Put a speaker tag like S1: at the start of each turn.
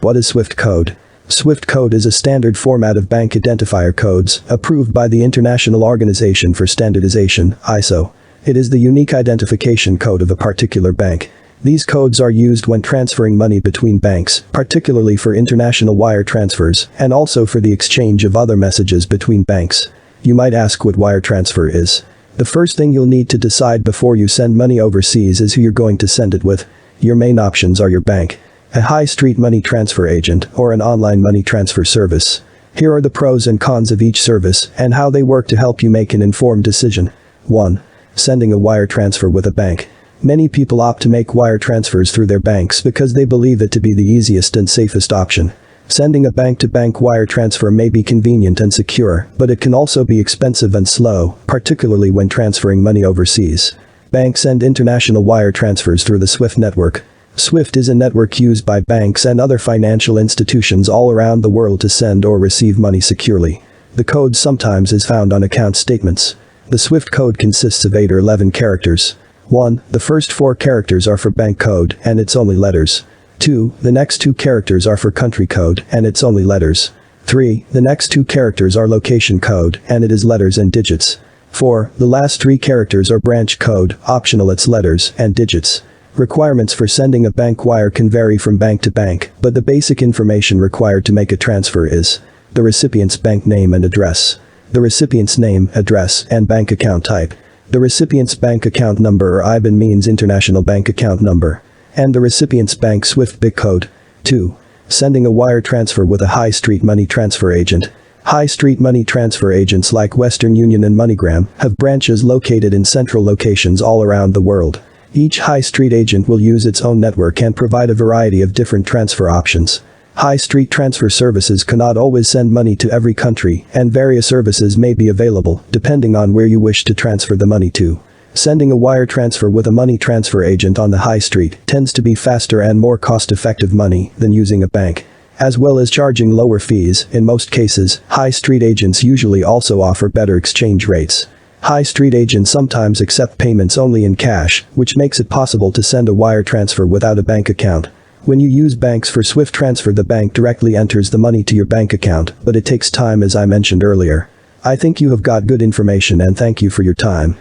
S1: What is SWIFT code? SWIFT code is a standard format of bank identifier codes, approved by the International Organization for Standardization, ISO. It is the unique identification code of a particular bank. These codes are used when transferring money between banks, particularly for international wire transfers, and also for the exchange of other messages between banks. You might ask what wire transfer is. The first thing you'll need to decide before you send money overseas is who you're going to send it with. Your main options are your bank, a high street money transfer agent, or an online money transfer service. Here are the pros and cons of each service and how they work to help you make an informed decision. 1. Sending a wire transfer with a bank. Many people opt to make wire transfers through their banks because they believe it to be the easiest and safest option. Sending a bank-to-bank wire transfer may be convenient and secure, but it can also be expensive and slow, particularly when transferring money overseas. Banks send international wire transfers through the SWIFT network. SWIFT is a network used by banks and other financial institutions all around the world to send or receive money securely. The code sometimes is found on account statements. The SWIFT code consists of 8 or 11 characters. 1. The first 4 characters are for bank code, and it's only letters. 2. The next 2 characters are for country code, and it's only letters. 3. The next 2 characters are location code, and it is letters and digits. 4. The last 3 characters are branch code, optional it's letters and digits. Requirements for sending a bank wire can vary from bank to bank, but the basic information required to make a transfer is the recipient's bank name and address, the recipient's name, address, and bank account type, the recipient's bank account number or IBAN means international bank account number, and the recipient's bank SWIFT BIC code. 2. Sending a wire transfer with a high street money transfer agent. High street money transfer agents like Western Union and MoneyGram have branches located in central locations all around the world. Each high street agent will use its own network and provide a variety of different transfer options. High street transfer services cannot always send money to every country, and various services may be available, depending on where you wish to transfer the money to. Sending a wire transfer with a money transfer agent on the high street tends to be faster and more cost-effective money than using a bank. As well as charging lower fees, in most cases, high street agents usually also offer better exchange rates. High street agents sometimes accept payments only in cash, which makes it possible to send a wire transfer without a bank account. When you use banks for SWIFT transfer, the bank directly enters the money to your bank account, but it takes time as I mentioned earlier. I think you have got good information and thank you for your time.